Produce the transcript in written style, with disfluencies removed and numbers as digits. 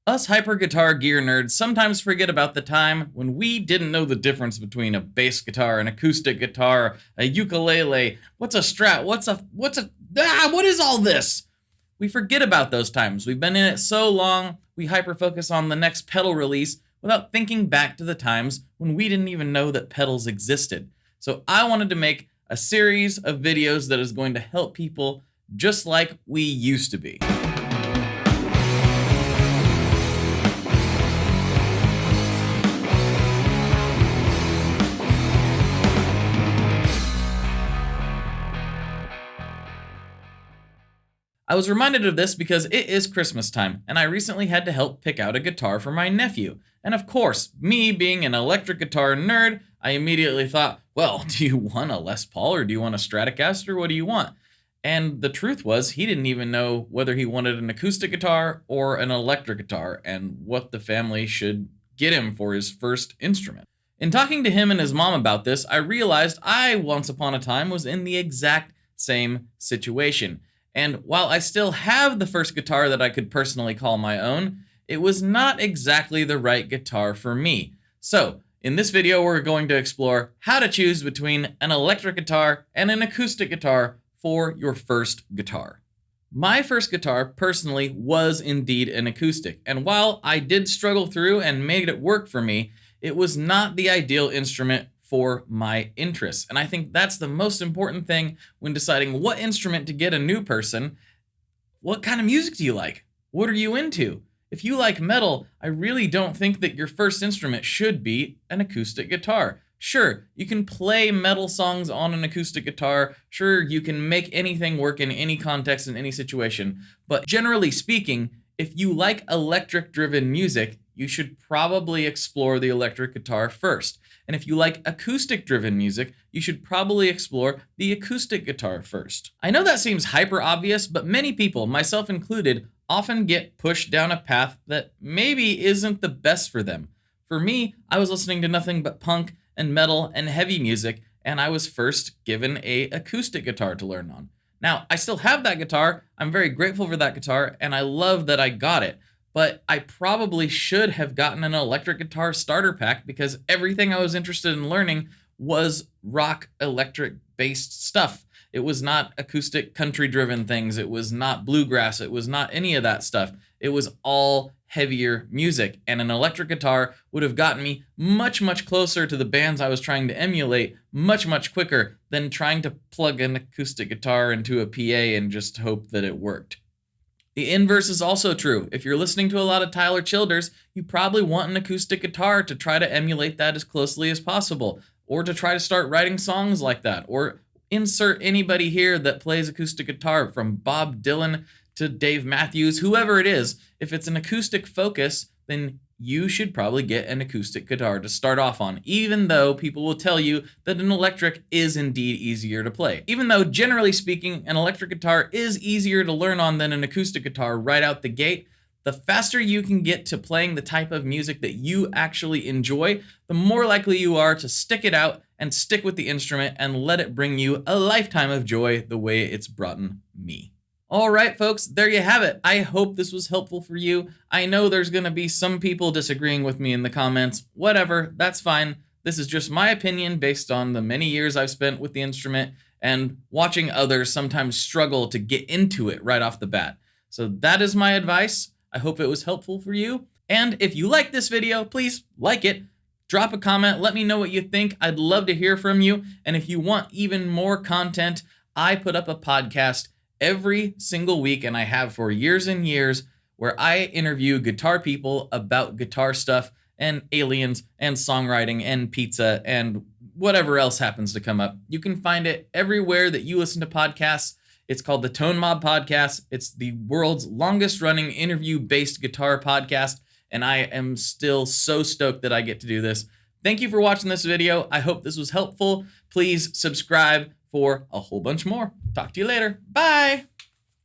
Us hyper guitar gear nerds sometimes forget about the time when we didn't know the difference between a bass guitar, an acoustic guitar, a ukulele. What's a Strat? What is all this? We forget about those times. We've been in it so long, we hyper focus on the next pedal release without thinking back to the times when we didn't even know that pedals existed. So I wanted to make a series of videos that is going to help people just like we used to be. I was reminded of this because it is Christmas time, and I recently had to help pick out a guitar for my nephew. And of course, me being an electric guitar nerd, I immediately thought, well, do you want a Les Paul or do you want a Stratocaster? What do you want? And the truth was, he didn't even know whether he wanted an acoustic guitar or an electric guitar and what the family should get him for his first instrument. In talking to him and his mom about this, I realized I once upon a time was in the exact same situation. And while I still have the first guitar that I could personally call my own, it was not exactly the right guitar for me. So, in this video, we're going to explore how to choose between an electric guitar and an acoustic guitar for your first guitar. My first guitar, personally, was indeed an acoustic. And while I did struggle through and made it work for me, it was not the ideal instrument for my interests. And I think that's the most important thing when deciding what instrument to get a new person. What kind of music do you like? What are you into? If you like metal, I really don't think that your first instrument should be an acoustic guitar. Sure, you can play metal songs on an acoustic guitar. Sure, you can make anything work in any context, in any situation. But generally speaking, if you like electric-driven music, you should probably explore the electric guitar first. And if you like acoustic-driven music, you should probably explore the acoustic guitar first. I know that seems hyper obvious, but many people, myself included, often get pushed down a path that maybe isn't the best for them. For me, I was listening to nothing but punk and metal and heavy music, and I was first given an acoustic guitar to learn on. Now, I still have that guitar, I'm very grateful for that guitar, and I love that I got it. But I probably should have gotten an electric guitar starter pack because everything I was interested in learning was rock electric based stuff. It was not acoustic country driven things. It was not bluegrass. It was not any of that stuff. It was all heavier music, and an electric guitar would have gotten me much, much closer to the bands I was trying to emulate much, much quicker than trying to plug an acoustic guitar into a PA and just hope that it worked. The inverse is also true. If you're listening to a lot of Tyler Childers, you probably want an acoustic guitar to try to emulate that as closely as possible, or to try to start writing songs like that, or insert anybody here that plays acoustic guitar, from Bob Dylan to Dave Matthews, whoever it is. If it's an acoustic focus, then you should probably get an acoustic guitar to start off on, even though people will tell you that an electric is indeed easier to play. Even though, generally speaking, an electric guitar is easier to learn on than an acoustic guitar right out the gate, the faster you can get to playing the type of music that you actually enjoy, the more likely you are to stick it out and stick with the instrument and let it bring you a lifetime of joy the way it's brought me. All right, folks, there you have it. I hope this was helpful for you. I know there's going to be some people disagreeing with me in the comments. Whatever, that's fine. This is just my opinion based on the many years I've spent with the instrument and watching others sometimes struggle to get into it right off the bat. So that is my advice. I hope it was helpful for you. And if you like this video, please like it. Drop a comment. Let me know what you think. I'd love to hear from you. And if you want even more content, I put up a podcast every single week, and I have for years and years, where I interview guitar people about guitar stuff and aliens and songwriting and pizza and whatever else happens to come up. You can find it everywhere that you listen to podcasts. It's called the Tone Mob Podcast. It's the world's longest running interview-based guitar podcast, and I am still so stoked that I get to do this. Thank you for watching this video. I hope this was helpful. Please subscribe for a whole bunch more. Talk to you later. Bye.